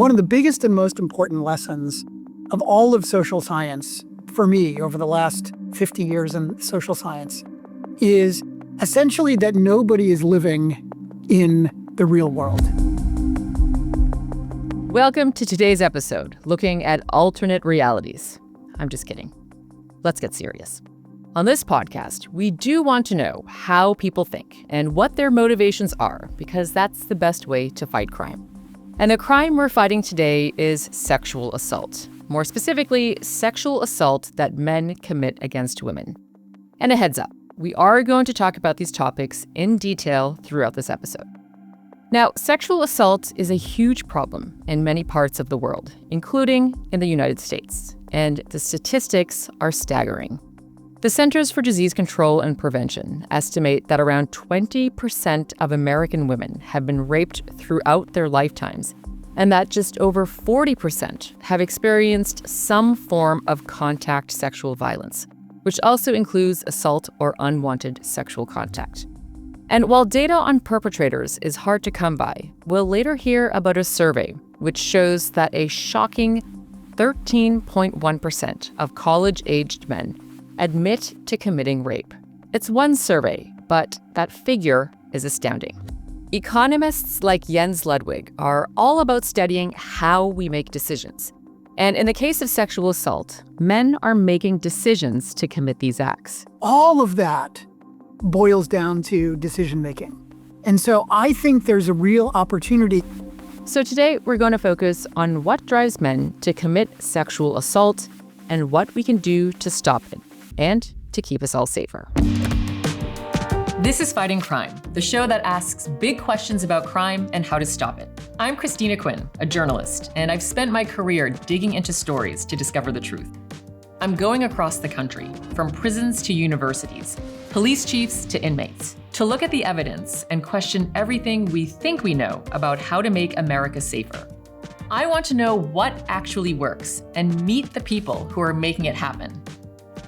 One of the biggest and most important lessons of all of social science for me over the last 50 years in social science is essentially that nobody is living in the real world. Welcome to today's episode, looking at alternate realities. I'm just kidding. Let's get serious. On this podcast, we do want to know how people think and what their motivations are, because that's the best way to fight crime. And the crime we're fighting today is sexual assault. More specifically, sexual assault that men commit against women. And a heads up, we are going to talk about these topics in detail throughout this episode. Now, sexual assault is a huge problem in many parts of the world, including in the United States, and the statistics are staggering. The Centers for Disease Control and Prevention estimate that around 20% of American women have been raped throughout their lifetimes, and that just over 40% have experienced some form of contact sexual violence, which also includes assault or unwanted sexual contact. And while data on perpetrators is hard to come by, we'll later hear about a survey which shows that a shocking 13.1% of college-aged men admit to committing rape. It's one survey, but that figure is astounding. Economists like Jens Ludwig are all about studying how we make decisions. And in the case of sexual assault, men are making decisions to commit these acts. All of that boils down to decision making. And so I think there's a real opportunity. So today we're going to focus on what drives men to commit sexual assault and what we can do to stop it and to keep us all safer. This is Fighting Crime, the show that asks big questions about crime and how to stop it. I'm Christina Quinn, a journalist, and I've spent my career digging into stories to discover the truth. I'm going across the country, from prisons to universities, police chiefs to inmates, to look at the evidence and question everything we think we know about how to make America safer. I want to know what actually works and meet the people who are making it happen.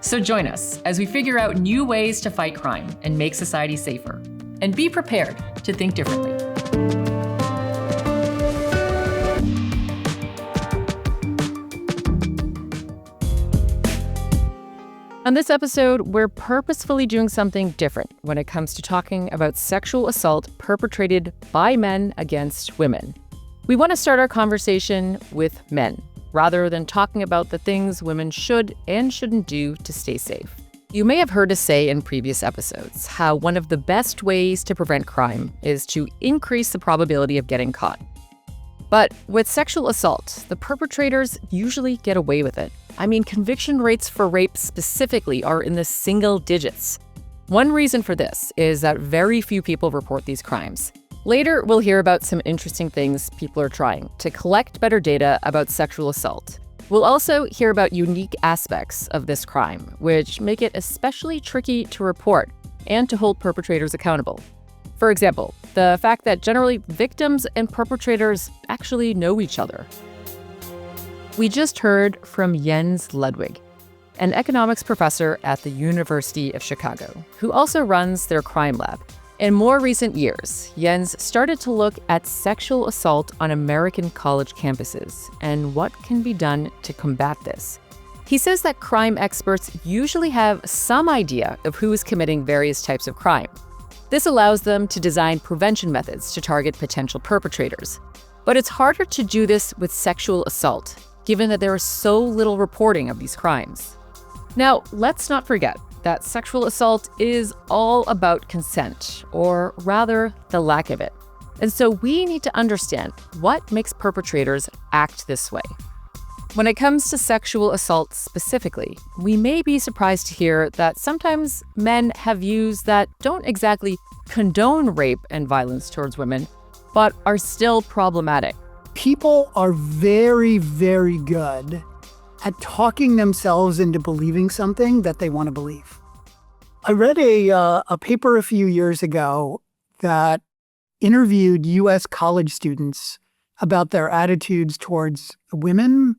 So join us as we figure out new ways to fight crime and make society safer. And be prepared to think differently. On this episode, we're purposefully doing something different when it comes to talking about sexual assault perpetrated by men against women. We want to start our conversation with men, rather than talking about the things women should and shouldn't do to stay safe. You may have heard us say in previous episodes how one of the best ways to prevent crime is to increase the probability of getting caught. But with sexual assault, the perpetrators usually get away with it. I mean, conviction rates for rape specifically are in the single digits. One reason for this is that very few people report these crimes. Later, we'll hear about some interesting things people are trying to collect better data about sexual assault. We'll also hear about unique aspects of this crime, which make it especially tricky to report and to hold perpetrators accountable. For example, the fact that generally victims and perpetrators actually know each other. We just heard from Jens Ludwig, an economics professor at the University of Chicago, who also runs their crime lab. In more recent years, Jens started to look at sexual assault on American college campuses and what can be done to combat this. He says that crime experts usually have some idea of who is committing various types of crime. This allows them to design prevention methods to target potential perpetrators. But it's harder to do this with sexual assault, given that there is so little reporting of these crimes. Now, let's not forget that sexual assault is all about consent, or rather, the lack of it. And so we need to understand what makes perpetrators act this way. When it comes to sexual assault specifically, we may be surprised to hear that sometimes men have views that don't exactly condone rape and violence towards women, but are still problematic. People are very, very good at talking themselves into believing something that they want to believe. I read a paper a few years ago that interviewed U.S. college students about their attitudes towards women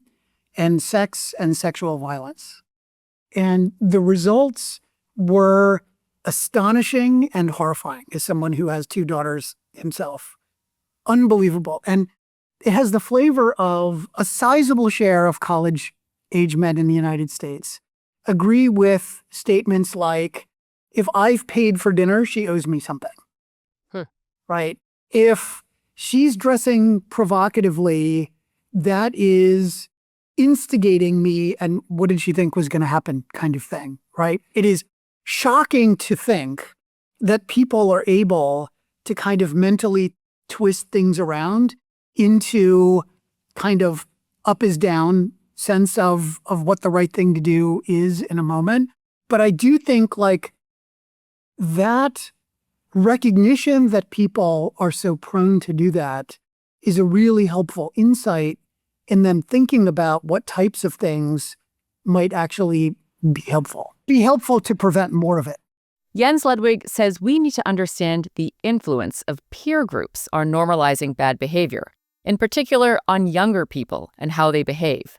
and sex and sexual violence. And the results were astonishing and horrifying as someone who has two daughters himself. Unbelievable. And it has the flavor of a sizable share of college-age men in the United States agree with statements like, if I've paid for dinner, she owes me something. Right? If she's dressing provocatively, that is instigating me, and what did she think was going to happen kind of thing, right? It is shocking to think that people are able to kind of mentally twist things around into kind of up is down sense of what the right thing to do is in a moment. But I do think like that recognition that people are so prone to do that is a really helpful insight in them thinking about what types of things might actually be helpful to prevent more of it. Jens Ludwig says we need to understand the influence of peer groups on normalizing bad behavior, in particular on younger people and how they behave.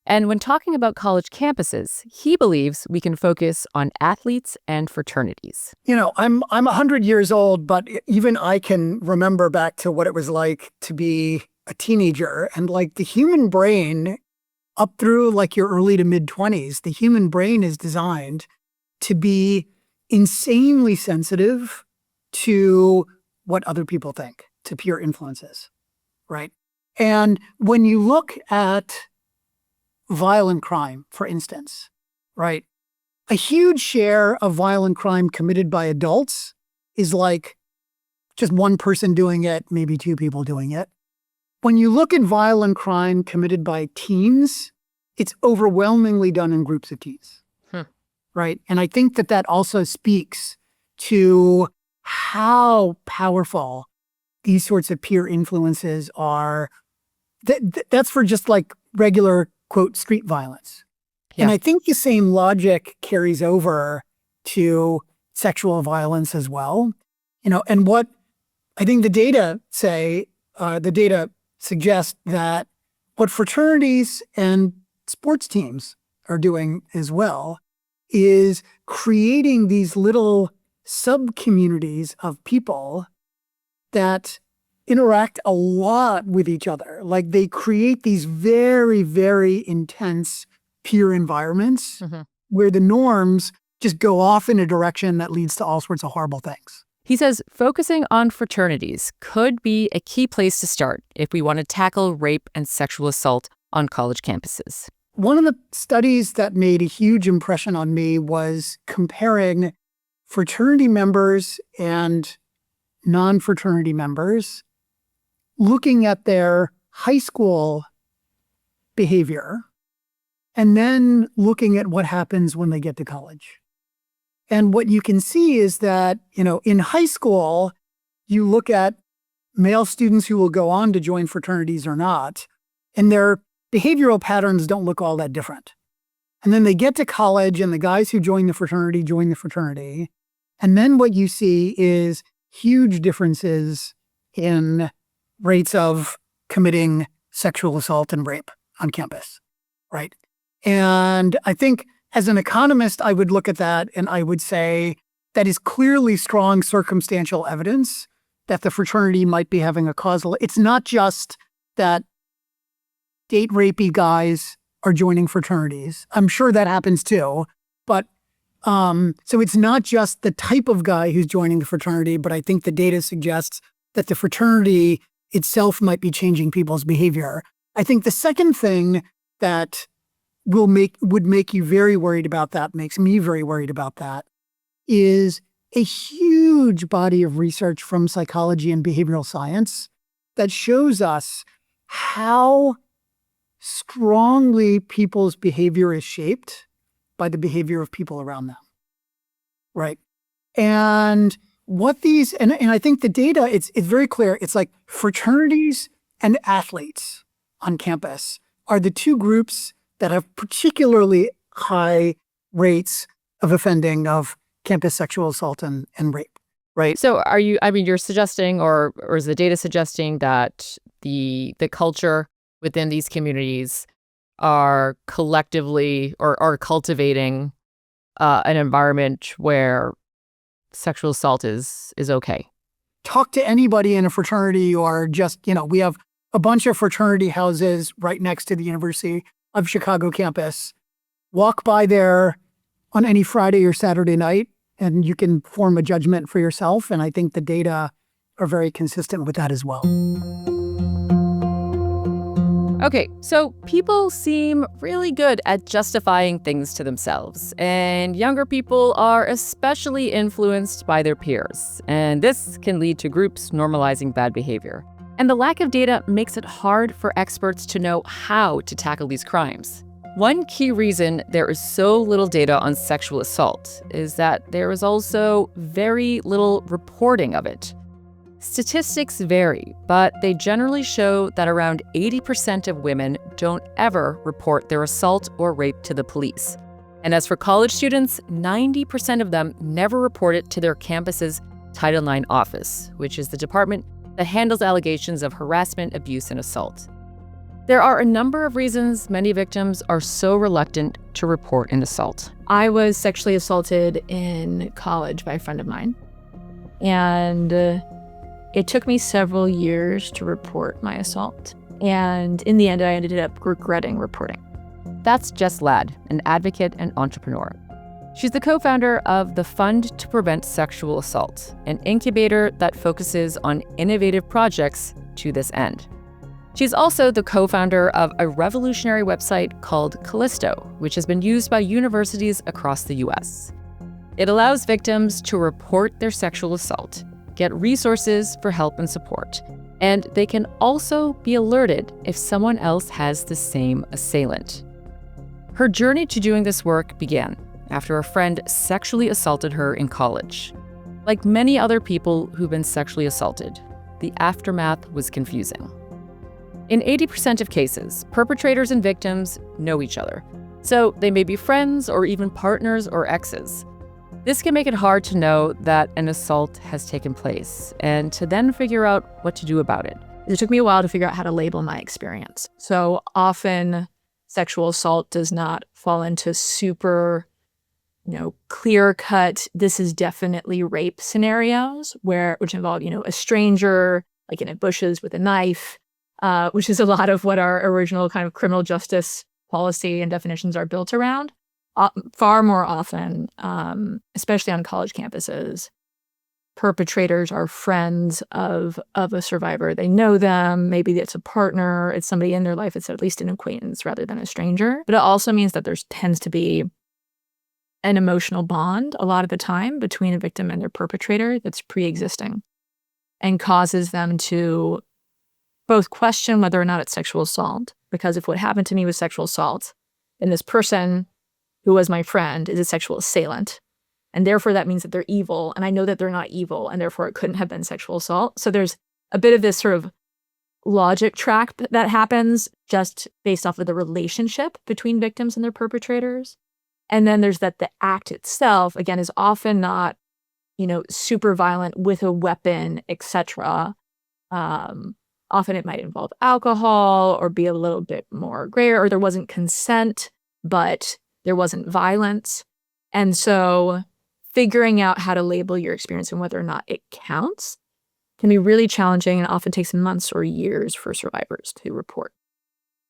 And when talking about college campuses, he believes we can focus on athletes and fraternities. You know, I'm 100 years old, but even I can remember back to what it was like to be a teenager. And like the human brain, up through like your early to mid 20s, the human brain is designed to be insanely sensitive to what other people think, to peer influences, right? And when you look at violent crime, for instance, right? A huge share of violent crime committed by adults is like just one person doing it, maybe two people doing it. When you look at violent crime committed by teens, it's overwhelmingly done in groups of teens, right? And I think that that also speaks to how powerful these sorts of peer influences are. That's for just like regular, quote, street violence. Yeah. And I think the same logic carries over to sexual violence as well. You know, and what I think the data suggest that what fraternities and sports teams are doing as well is creating these little sub-communities of people that interact a lot with each other. Like they create these very, very intense peer environments where the norms just go off in a direction that leads to all sorts of horrible things. He says focusing on fraternities could be a key place to start if we want to tackle rape and sexual assault on college campuses. One of the studies that made a huge impression on me was comparing fraternity members and non-fraternity members, looking at their high school behavior, and then looking at what happens when they get to college. And what you can see is that, you know, in high school, you look at male students who will go on to join fraternities or not, and their behavioral patterns don't look all that different. And then they get to college, and the guys who join the fraternity. And then what you see is huge differences in rates of committing sexual assault and rape on campus, right? And I think as an economist, I would look at that and I would say that is clearly strong circumstantial evidence that the fraternity might be having a causal. It's not just that date rapey guys are joining fraternities. I'm sure that happens too, but so it's not just the type of guy who's joining the fraternity, but I think the data suggests that the fraternity itself might be changing people's behavior. I think the second thing that would make you very worried about that, makes me very worried about that, is a huge body of research from psychology and behavioral science that shows us how strongly people's behavior is shaped by the behavior of people around them, right? And what these, and I think the data, it's very clear. It's like fraternities and athletes on campus are the two groups that have particularly high rates of offending of campus sexual assault and rape, right? So you're suggesting, or is the data suggesting that the culture within these communities are collectively or are cultivating an environment where sexual assault is okay? Talk to anybody in a fraternity or just, we have a bunch of fraternity houses right next to the University of Chicago campus. Walk by there on any Friday or Saturday night, and you can form a judgment for yourself. And I think the data are very consistent with that as well. Okay, so people seem really good at justifying things to themselves, and younger people are especially influenced by their peers. And this can lead to groups normalizing bad behavior. And the lack of data makes it hard for experts to know how to tackle these crimes. One key reason there is so little data on sexual assault is that there is also very little reporting of it. Statistics vary, but they generally show that around 80% of women don't ever report their assault or rape to the police. And as for college students, 90% of them never report it to their campus's Title IX office, which is the department that handles allegations of harassment, abuse, and assault. There are a number of reasons many victims are so reluctant to report an assault. I was sexually assaulted in college by a friend of mine, and it took me several years to report my assault. And in the end, I ended up regretting reporting. That's Jess Ladd, an advocate and entrepreneur. She's the co-founder of the Fund to Prevent Sexual Assault, an incubator that focuses on innovative projects to this end. She's also the co-founder of a revolutionary website called Callisto, which has been used by universities across the US. It allows victims to report their sexual assault, get resources for help and support, and they can also be alerted if someone else has the same assailant. Her journey to doing this work began after a friend sexually assaulted her in college. Like many other people who've been sexually assaulted, the aftermath was confusing. In 80% of cases, perpetrators and victims know each other, so they may be friends or even partners or exes. This can make it hard to know that an assault has taken place and to then figure out what to do about it. It took me a while to figure out how to label my experience. So often sexual assault does not fall into super, clear-cut, this is definitely rape scenarios which involve, a stranger, like in bushes with a knife, which is a lot of what our original kind of criminal justice policy and definitions are built around. Far more often, especially on college campuses, perpetrators are friends of a survivor. They know them. Maybe it's a partner. It's somebody in their life. It's at least an acquaintance rather than a stranger. But it also means that there tends to be an emotional bond a lot of the time between a victim and their perpetrator that's pre-existing and causes them to both question whether or not it's sexual assault. Because if what happened to me was sexual assault, then this person who was my friend is a sexual assailant. And therefore that means that they're evil. And I know that they're not evil, and therefore it couldn't have been sexual assault. So there's a bit of this sort of logic track that happens just based off of the relationship between victims and their perpetrators. And then there's that the act itself, again, is often not, super violent with a weapon, etc. Often it might involve alcohol or be a little bit more grayer, or there wasn't consent, but there wasn't violence. And so figuring out how to label your experience and whether or not it counts can be really challenging and often takes months or years for survivors to report.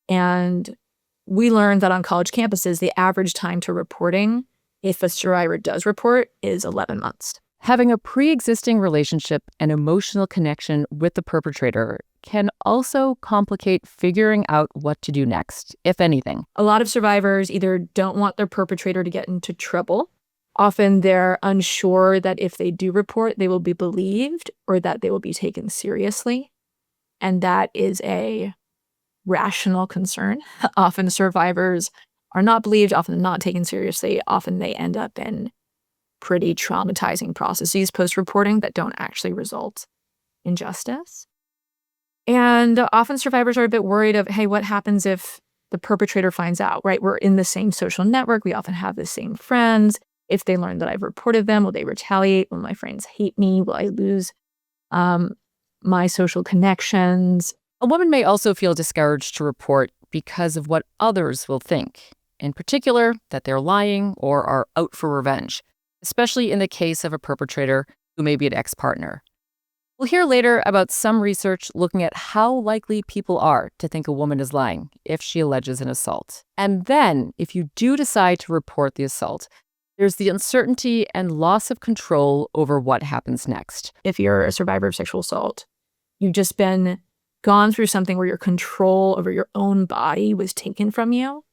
And we learned that on college campuses, the average time to reporting, if a survivor does report, is 11 months. Having a pre-existing relationship and emotional connection with the perpetrator can also complicate figuring out what to do next, if anything. A lot of survivors either don't want their perpetrator to get into trouble. Often they're unsure that if they do report, they will be believed or that they will be taken seriously. And that is a rational concern. Often survivors are not believed, often not taken seriously. Often they end up in pretty traumatizing processes post-reporting that don't actually result in justice. And often survivors are a bit worried of, hey, what happens if the perpetrator finds out, right? We're in the same social network. We often have the same friends. If they learn that I've reported them, will they retaliate? Will my friends hate me? Will I lose my social connections? A woman may also feel discouraged to report because of what others will think, in particular, that they're lying or are out for revenge, especially in the case of a perpetrator who may be an ex-partner. We'll hear later about some research looking at how likely people are to think a woman is lying if she alleges an assault. And then, if you do decide to report the assault, there's the uncertainty and loss of control over what happens next. If you're a survivor of sexual assault, you've just gone through something where your control over your own body was taken from you,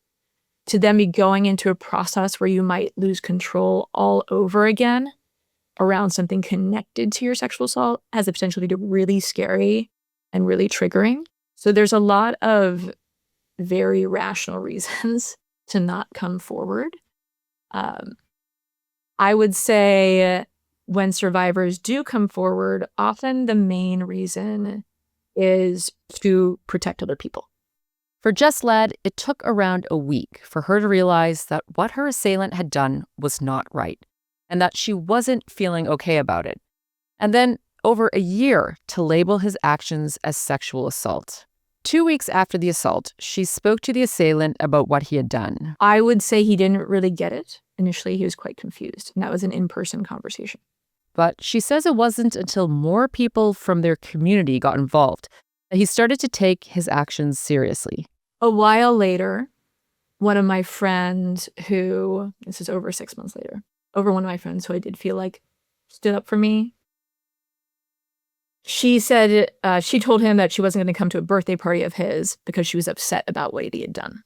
to then be going into a process where you might lose control all over again around something connected to your sexual assault has the potential to be really scary and really triggering. So there's a lot of very rational reasons to not come forward. I would say when survivors do come forward, often the main reason is to protect other people. For Jess Ladd, it took around a week for her to realize that what her assailant had done was not right, and that she wasn't feeling okay about it. And then over a year to label his actions as sexual assault. 2 weeks after the assault, she spoke to the assailant about what he had done. I would say he didn't really get it. Initially, he was quite confused, and that was an in-person conversation. But she says it wasn't until more people from their community got involved that he started to take his actions seriously. A while later, one of my friends this is over 6 months later, one of my friends who I did feel like stood up for me. She said she told him that she wasn't going to come to a birthday party of his because she was upset about what he had done.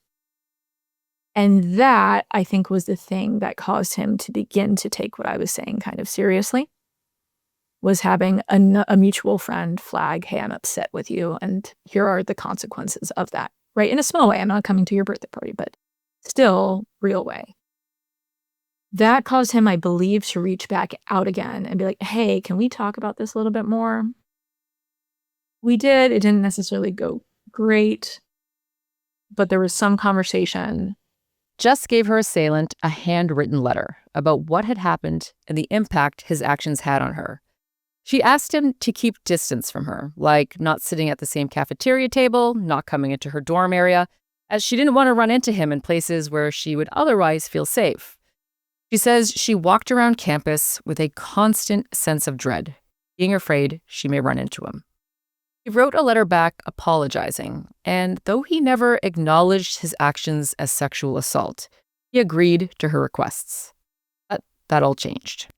And that, I think, was the thing that caused him to begin to take what I was saying kind of seriously, was having a mutual friend flag, hey, I'm upset with you, and here are the consequences of that, right? In a small way. I'm not coming to your birthday party, but still real way. That caused him, I believe, to reach back out again and be like, hey, can we talk about this a little bit more? We did. It didn't necessarily go great, but there was some conversation. Jess gave her assailant a handwritten letter about what had happened and the impact his actions had on her. She asked him to keep distance from her, like not sitting at the same cafeteria table, not coming into her dorm area, as she didn't want to run into him in places where she would otherwise feel safe. She says she walked around campus with a constant sense of dread, being afraid she may run into him. He wrote a letter back apologizing, and though he never acknowledged his actions as sexual assault, he agreed to her requests. But that all changed.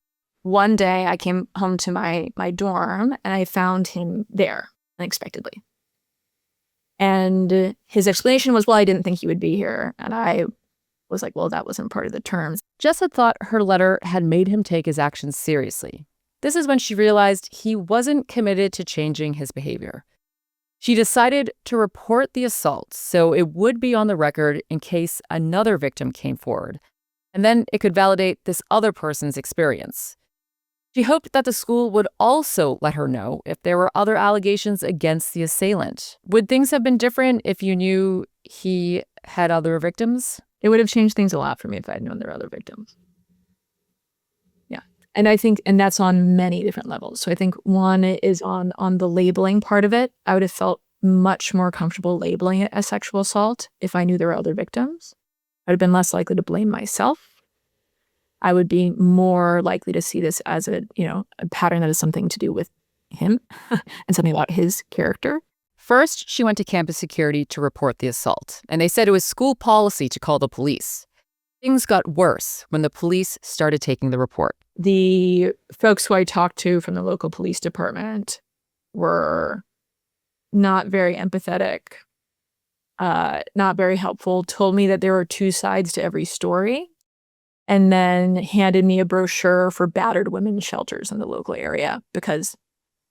One day I came home to my dorm and I found him there unexpectedly. And his explanation was, well, I didn't think he would be here. And I was like, well, that wasn't part of the terms. Jess had thought her letter had made him take his actions seriously. This is when she realized he wasn't committed to changing his behavior. She decided to report the assault so it would be on the record in case another victim came forward, and then it could validate this other person's experience. She hoped that the school would also let her know if there were other allegations against the assailant. Would things have been different if you knew he had other victims? It would have changed things a lot for me if I had known there were other victims. Yeah. And I think, and that's on many different levels. So I think one is on the labeling part of it. I would have felt much more comfortable labeling it as sexual assault if I knew there were other victims. I'd have been less likely to blame myself. I would be more likely to see this as a pattern that has something to do with him and something about his character. First, she went to campus security to report the assault, and they said it was school policy to call the police. Things got worse when the police started taking the report. The folks who I talked to from the local police department were not very empathetic, not very helpful, told me that there were two sides to every story, and then handed me a brochure for battered women's shelters in the local area because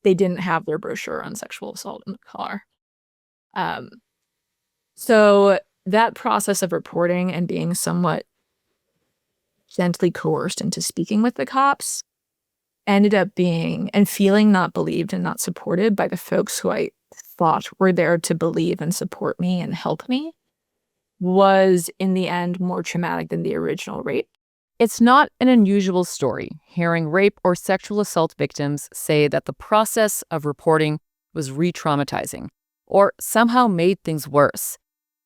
they didn't have their brochure on sexual assault in the car. So that process of reporting and being somewhat gently coerced into speaking with the cops ended up being and feeling not believed and not supported by the folks who I thought were there to believe and support me and help me was in the end more traumatic than the original rape. It's not an unusual story hearing rape or sexual assault victims say that the process of reporting was re-traumatizing or somehow made things worse,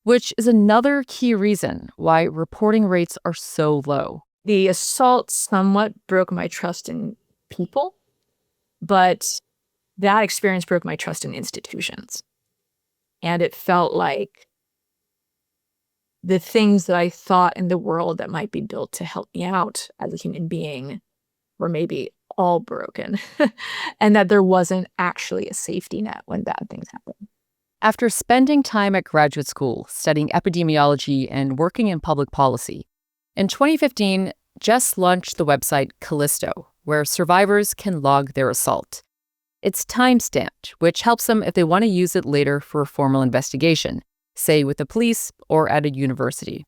which is another key reason why reporting rates are so low. The assault somewhat broke my trust in people, but that experience broke my trust in institutions. And it felt like the things that I thought in the world that might be built to help me out as a human being were maybe all broken, and that there wasn't actually a safety net when bad things happen. After spending time at graduate school studying epidemiology and working in public policy, in 2015, Jess launched the website Callisto, where survivors can log their assault. It's time-stamped, which helps them if they want to use it later for a formal investigation, say with the police or at a university.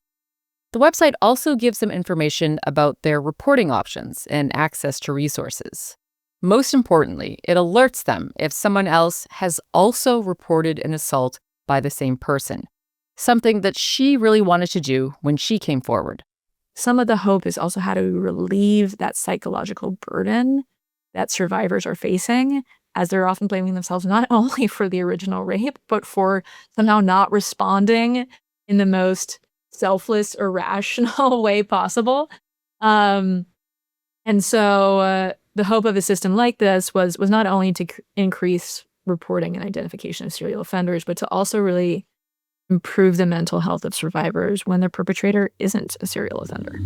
The website also gives them information about their reporting options and access to resources. Most importantly, it alerts them if someone else has also reported an assault by the same person, something that she really wanted to do when she came forward. Some of the hope is also how to relieve that psychological burden that survivors are facing, as they're often blaming themselves not only for the original rape, but for somehow not responding in the most selfless or rational way possible. And so the hope of a system like this was not only to increase reporting and identification of serial offenders, but to also really improve the mental health of survivors when their perpetrator isn't a serial offender.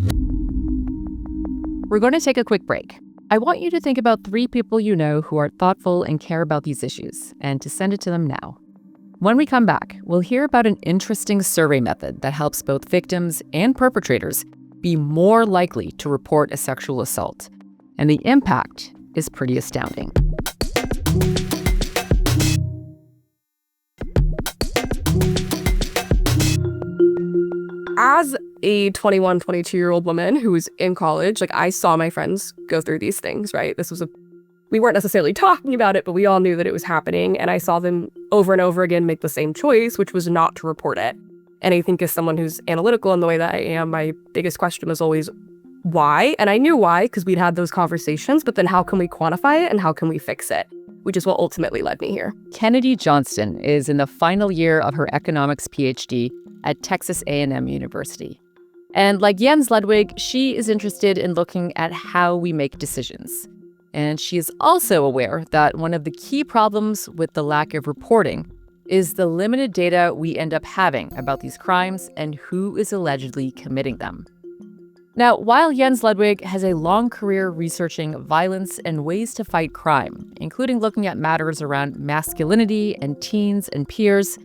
We're going to take a quick break. I want you to think about 3 people you know who are thoughtful and care about these issues, and to send it to them now. When we come back, we'll hear about an interesting survey method that helps both victims and perpetrators be more likely to report a sexual assault. And the impact is pretty astounding. As a 21, 22-year-old woman who was in college, I saw my friends go through these things, right? We weren't necessarily talking about it, but we all knew that it was happening. And I saw them over and over again make the same choice, which was not to report it. And I think as someone who's analytical in the way that I am, my biggest question was always, why? And I knew why, because we'd had those conversations, but then how can we quantify it and how can we fix it? Which is what ultimately led me here. Kennedy Johnston is in the final year of her economics PhD at Texas A&M University. And like Jens Ludwig, she is interested in looking at how we make decisions. And she is also aware that one of the key problems with the lack of reporting is the limited data we end up having about these crimes and who is allegedly committing them. Now, while Jens Ludwig has a long career researching violence and ways to fight crime, including looking at matters around masculinity and teens and peers,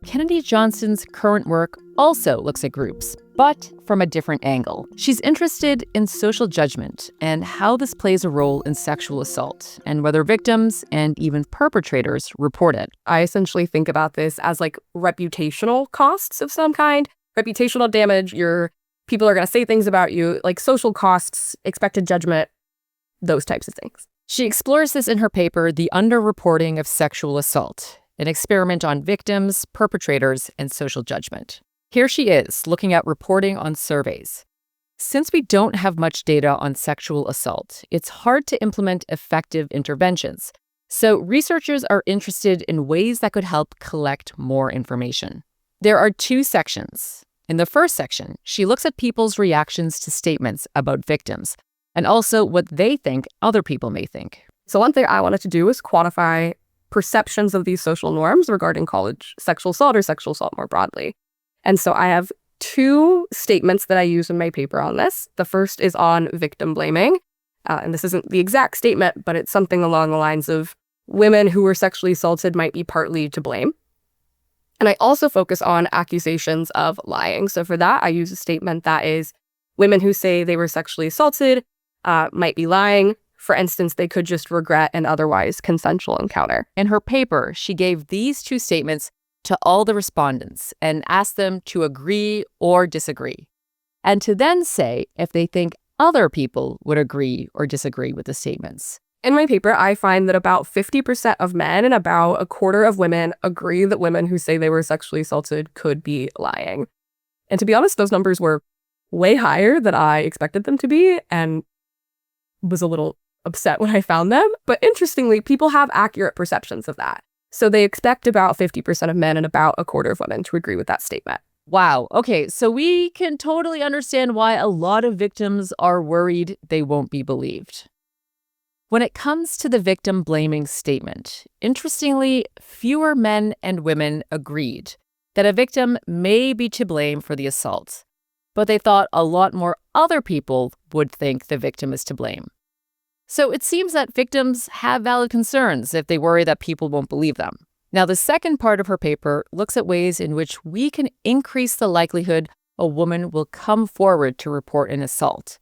Kennedy Johnston's current work also looks at groups, but from a different angle. She's interested in social judgment and how this plays a role in sexual assault and whether victims and even perpetrators report it. I essentially think about this as reputational costs of some kind, reputational damage. People are going to say things about you, like social costs, expected judgment, those types of things. She explores this in her paper, The Underreporting of Sexual Assault, an experiment on victims, perpetrators, and social judgment. Here she is, looking at reporting on surveys. Since we don't have much data on sexual assault, it's hard to implement effective interventions. So researchers are interested in ways that could help collect more information. There are 2 sections. In the first section, she looks at people's reactions to statements about victims, and also what they think other people may think. So one thing I wanted to do was quantify perceptions of these social norms regarding college sexual assault or sexual assault more broadly. And so I have 2 statements that I use in my paper on this. The first is on victim blaming. And this isn't the exact statement, but it's something along the lines of women who were sexually assaulted might be partly to blame. And I also focus on accusations of lying. So for that, I use a statement that is women who say they were sexually assaulted might be lying. For instance, they could just regret an otherwise consensual encounter. In her paper, she gave these 2 statements to all the respondents and asked them to agree or disagree, and to then say if they think other people would agree or disagree with the statements. In my paper, I find that about 50% of men and about a quarter of women agree that women who say they were sexually assaulted could be lying. And to be honest, those numbers were way higher than I expected them to be, and was a little upset when I found them. But interestingly, people have accurate perceptions of that. So they expect about 50% of men and about a quarter of women to agree with that statement. Wow. Okay, so we can totally understand why a lot of victims are worried they won't be believed. When it comes to the victim blaming statement, interestingly, fewer men and women agreed that a victim may be to blame for the assault, but they thought a lot more other people would think the victim is to blame. So it seems that victims have valid concerns if they worry that people won't believe them. Now, the second part of her paper looks at ways in which we can increase the likelihood a woman will come forward to report an assault.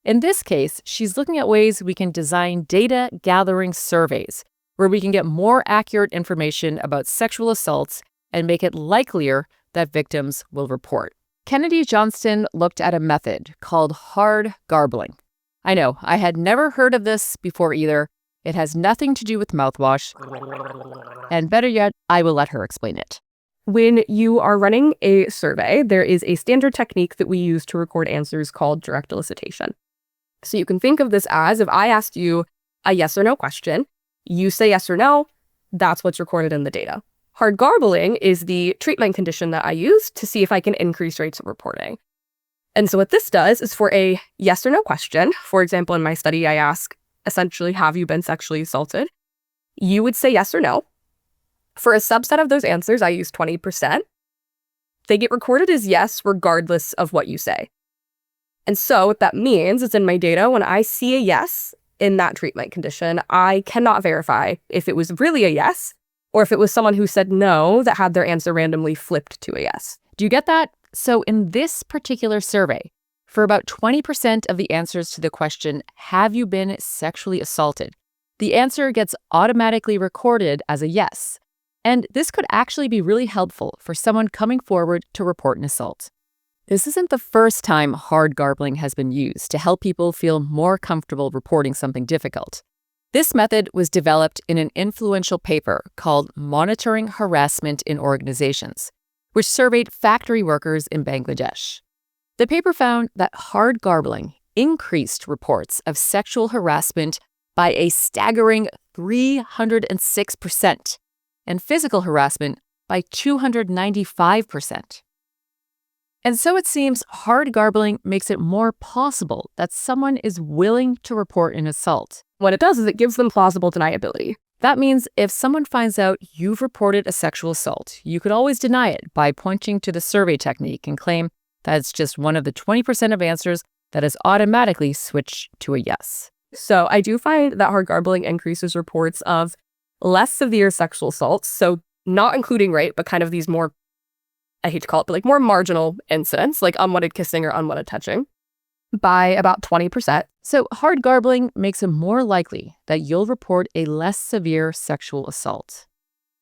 In this case, she's looking at ways we can design data gathering surveys where we can get more accurate information about sexual assaults and make it likelier that victims will report. Kennedy Johnston looked at a method called hard garbling. I know, I had never heard of this before either. It has nothing to do with mouthwash. And better yet, I will let her explain it. When you are running a survey, there is a standard technique that we use to record answers called direct elicitation. So you can think of this as if I asked you a yes or no question, you say yes or no, that's what's recorded in the data. Hard garbling is the treatment condition that I use to see if I can increase rates of reporting. And so what this does is for a yes or no question, for example, in my study, I ask, essentially, have you been sexually assaulted? You would say yes or no. For a subset of those answers, I use 20%. They get recorded as yes, regardless of what you say. And so what that means is in my data, when I see a yes in that treatment condition, I cannot verify if it was really a yes or if it was someone who said no that had their answer randomly flipped to a yes. Do you get that? So in this particular survey, for about 20% of the answers to the question, have you been sexually assaulted? The answer gets automatically recorded as a yes. And this could actually be really helpful for someone coming forward to report an assault. This isn't the first time hard garbling has been used to help people feel more comfortable reporting something difficult. This method was developed in an influential paper called Monitoring Harassment in Organizations, which surveyed factory workers in Bangladesh. The paper found that hard garbling increased reports of sexual harassment by a staggering 306% and physical harassment by 295%. And so it seems hard garbling makes it more possible that someone is willing to report an assault. What it does is it gives them plausible deniability. That means if someone finds out you've reported a sexual assault, you could always deny it by pointing to the survey technique and claim that it's just one of the 20% of answers that is automatically switched to a yes. So I do find that hard garbling increases reports of less severe sexual assaults, so not including rape, but kind of these more, I hate to call it, but like more marginal incidents, like unwanted kissing or unwanted touching, by about 20%. So hard garbling makes it more likely that you'll report a less severe sexual assault.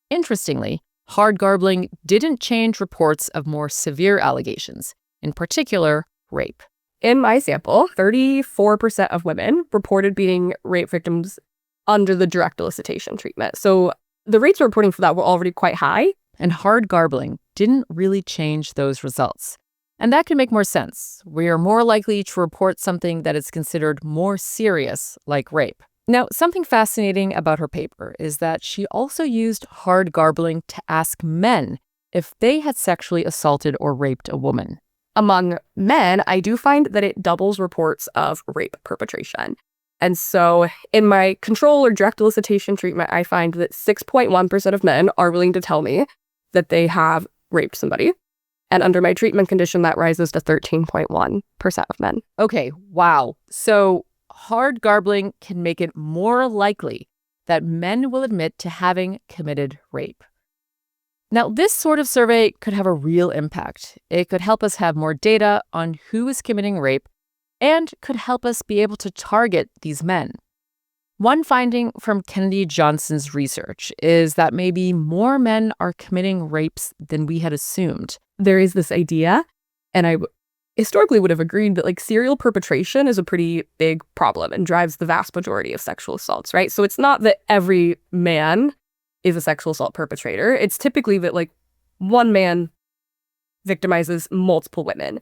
Interestingly, hard garbling didn't change reports of more severe allegations, in particular, rape. In my sample, 34% of women reported being rape victims under the direct elicitation treatment. So the rates of reporting for that were already quite high. And hard garbling didn't really change those results. And that can make more sense. We are more likely to report something that is considered more serious, like rape. Now, something fascinating about her paper is that she also used hard garbling to ask men if they had sexually assaulted or raped a woman. Among men, I do find that it doubles reports of rape perpetration. And so in my control or direct elicitation treatment, I find that 6.1% of men are willing to tell me that they have raped somebody. And under my treatment condition, that rises to 13.1% of men. Okay, wow. So hard garbling can make it more likely that men will admit to having committed rape. Now, this sort of survey could have a real impact. It could help us have more data on who is committing rape and could help us be able to target these men. One finding from Kennedy Johnston's research is that maybe more men are committing rapes than we had assumed. There is this idea, and I historically would have agreed that like serial perpetration is a pretty big problem and drives the vast majority of sexual assaults, right? So it's not that every man is a sexual assault perpetrator. It's typically that like one man victimizes multiple women.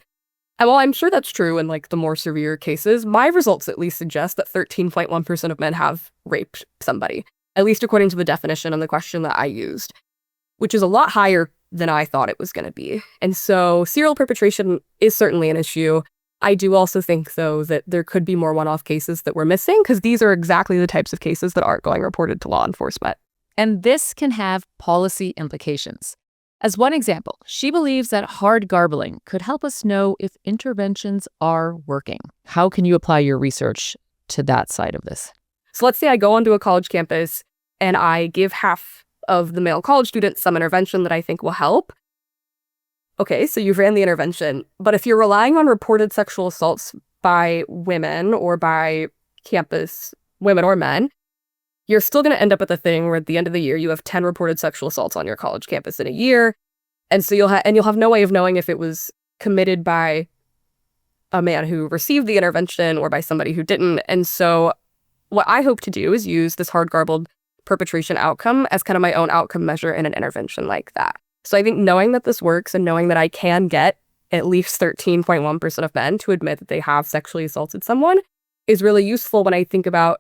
And while I'm sure that's true in like the more severe cases, my results at least suggest that 13.1% of men have raped somebody, at least according to the definition on the question that I used, which is a lot higher than I thought it was going to be. And so serial perpetration is certainly an issue. I do also think, though, that there could be more one-off cases that we're missing, because these are exactly the types of cases that aren't going reported to law enforcement. And this can have policy implications. As one example, she believes that hard garbling could help us know if interventions are working. How can you apply your research to that side of this? So let's say I go onto a college campus and I give half of the male college students some intervention that I think will help. Okay, so you've ran the intervention, but if you're relying on reported sexual assaults by women or by campus women or men, you're still going to end up at the thing where at the end of the year, you have 10 reported sexual assaults on your college campus in a year. And so you'll have no way of knowing if it was committed by a man who received the intervention or by somebody who didn't. And so what I hope to do is use this hard garbled perpetration outcome as kind of my own outcome measure in an intervention like that. So I think knowing that this works and knowing that I can get at least 13.1% of men to admit that they have sexually assaulted someone is really useful when I think about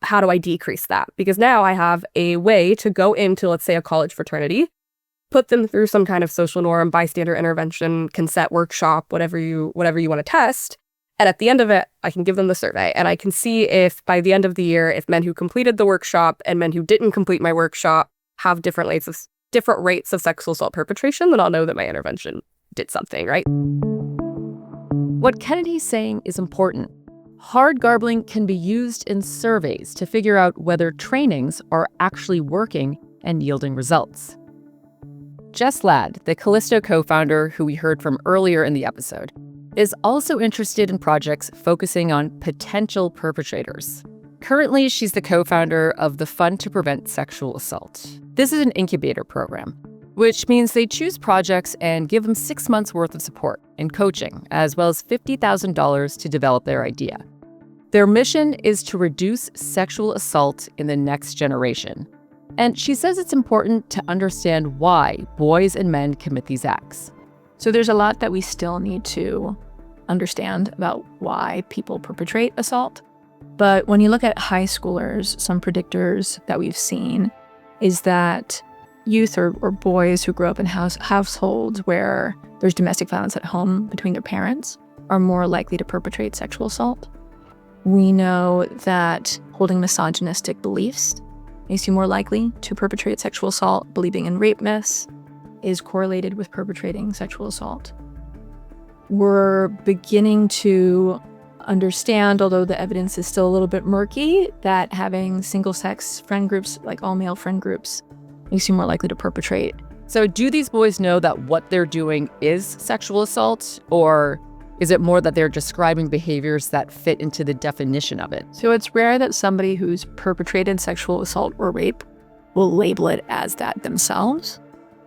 how do I decrease that? Because now I have a way to go into, let's say, a college fraternity, put them through some kind of social norm, bystander intervention, consent workshop, whatever you want to test. And at the end of it, I can give them the survey and I can see if by the end of the year, if men who completed the workshop and men who didn't complete my workshop have different rates of sexual assault perpetration, then I'll know that my intervention did something, right? What Kennedy's saying is important. Hard garbling can be used in surveys to figure out whether trainings are actually working and yielding results. Jess Ladd, the Callisto co-founder who we heard from earlier in the episode, is also interested in projects focusing on potential perpetrators. Currently, she's the co-founder of the Fund to Prevent Sexual Assault. This is an incubator program, which means they choose projects and give them 6 months worth of support and coaching, as well as $50,000 to develop their idea. Their mission is to reduce sexual assault in the next generation. And she says it's important to understand why boys and men commit these acts. So there's a lot that we still need to understand about why people perpetrate assault. But when you look at high schoolers, some predictors that we've seen is that youth or boys who grow up in households where there's domestic violence at home between their parents are more likely to perpetrate sexual assault. We know that holding misogynistic beliefs makes you more likely to perpetrate sexual assault. Believing in rape myths is correlated with perpetrating sexual assault. We're beginning to understand, although the evidence is still a little bit murky, that having single-sex friend groups, like all-male friend groups, makes you more likely to perpetrate. So do these boys know that what they're doing is sexual assault, or is it more that they're describing behaviors that fit into the definition of it? So it's rare that somebody who's perpetrated sexual assault or rape will label it as that themselves,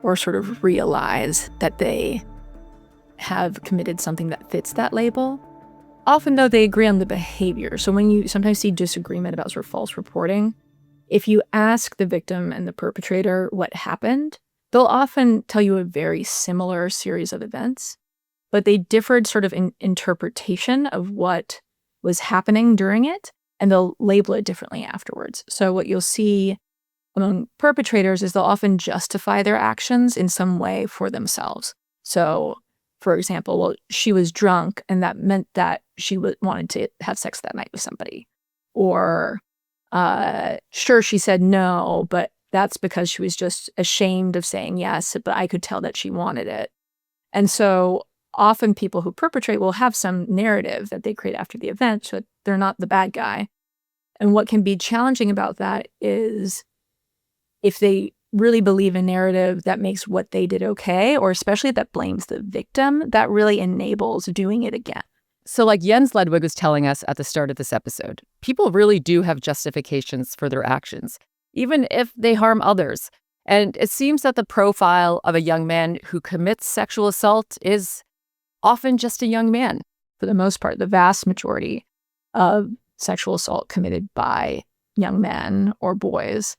or sort of realize that they have committed something that fits that label. Often, though, they agree on the behavior. So when you sometimes see disagreement about sort of false reporting, if you ask the victim and the perpetrator what happened, they'll often tell you a very similar series of events, but they differed sort of in interpretation of what was happening during it, and they'll label it differently afterwards. So what you'll see among perpetrators is they'll often justify their actions in some way for themselves. So, for example, well, she was drunk, and that meant that she wanted to have sex that night with somebody. Or, sure, she said no, but that's because she was just ashamed of saying yes, but I could tell that she wanted it. And so often people who perpetrate will have some narrative that they create after the event, so they're not the bad guy. And what can be challenging about that is if they really believe a narrative that makes what they did okay, or especially that blames the victim, that really enables doing it again. So like Jens Ledwig was telling us at the start of this episode, people really do have justifications for their actions, even if they harm others. And it seems that the profile of a young man who commits sexual assault is often just a young man. For the most part, the vast majority of sexual assault committed by young men or boys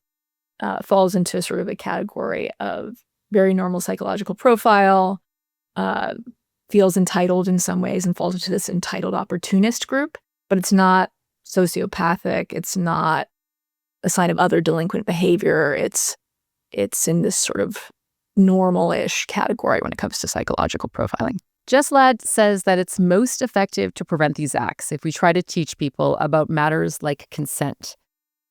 falls into sort of a category of very normal psychological profile, feels entitled in some ways and falls into this entitled opportunist group, but it's not sociopathic. It's not a sign of other delinquent behavior. It's in this sort of normal-ish category when it comes to psychological profiling. Jess Ladd says that it's most effective to prevent these acts if we try to teach people about matters like consent.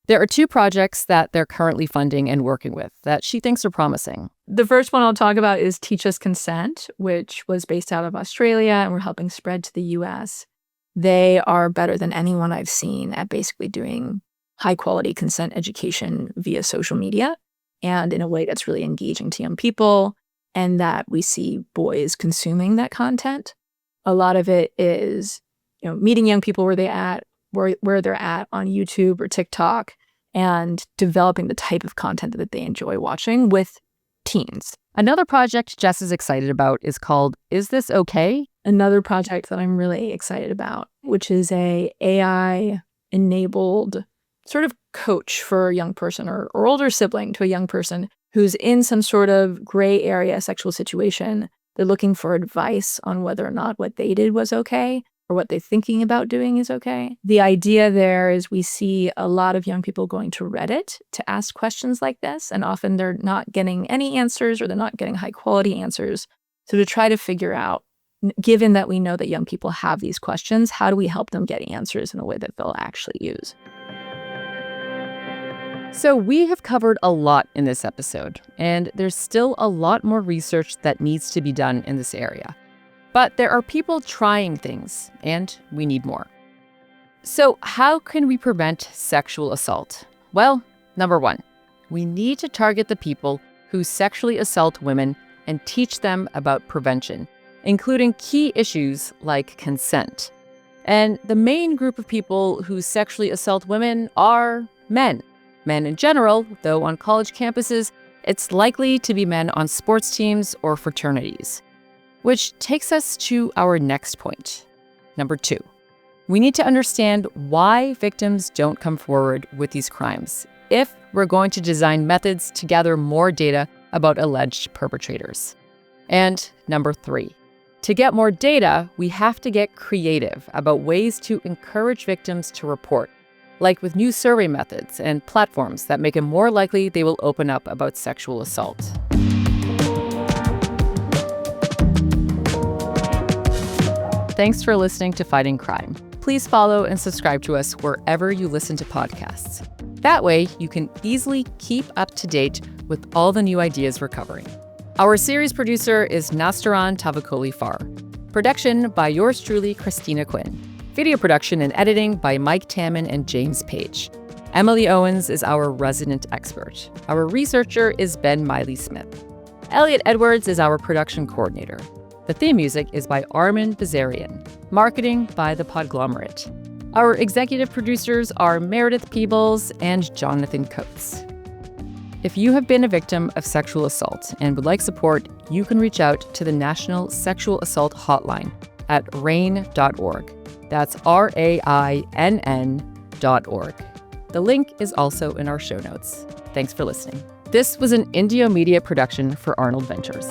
There are 2 projects that they're currently funding and working with that she thinks are promising. The first one I'll talk about is Teach Us Consent, which was based out of Australia and we're helping spread to the US. They are better than anyone I've seen at basically doing high-quality consent education via social media and in a way that's really engaging to young people and that we see boys consuming that content. A lot of it is, meeting young people where they're at on YouTube or TikTok and developing the type of content that they enjoy watching with teens. Another project Jess is excited about is called Is This Okay? Another project that I'm really excited about, which is a AI-enabled sort of coach for a young person or older sibling to a young person who's in some sort of gray area sexual situation. They're looking for advice on whether or not what they did was okay or what they're thinking about doing is okay. The idea there is we see a lot of young people going to Reddit to ask questions like this, and often they're not getting any answers or they're not getting high quality answers. So to try to figure out, given that we know that young people have these questions, how do we help them get answers in a way that they'll actually use? So we have covered a lot in this episode, and there's still a lot more research that needs to be done in this area. But there are people trying things, and we need more. So how can we prevent sexual assault? Well, number 1, we need to target the people who sexually assault women and teach them about prevention, including key issues like consent. And the main group of people who sexually assault women are men. Men in general, though on college campuses, it's likely to be men on sports teams or fraternities. Which takes us to our next point. Number 2, we need to understand why victims don't come forward with these crimes if we're going to design methods to gather more data about alleged perpetrators. And number 3, to get more data, we have to get creative about ways to encourage victims to report, like with new survey methods and platforms that make it more likely they will open up about sexual assault. Thanks for listening to Fighting Crime. Please follow and subscribe to us wherever you listen to podcasts. That way, you can easily keep up to date with all the new ideas we're covering. Our series producer is Nastaran Tavakoli-Far. Production by yours truly, Christina Quinn. Video production and editing by Mike Tamman and James Page. Emily Owens is our resident expert. Our researcher is Ben Miley-Smith. Elliot Edwards is our production coordinator. The theme music is by Armin Bazarian. Marketing by The Podglomerate. Our executive producers are Meredith Peebles and Jonathan Coates. If you have been a victim of sexual assault and would like support, you can reach out to the National Sexual Assault Hotline at rainn.org. That's RAINN.org. The link is also in our show notes. Thanks for listening. This was an Indio Media production for Arnold Ventures.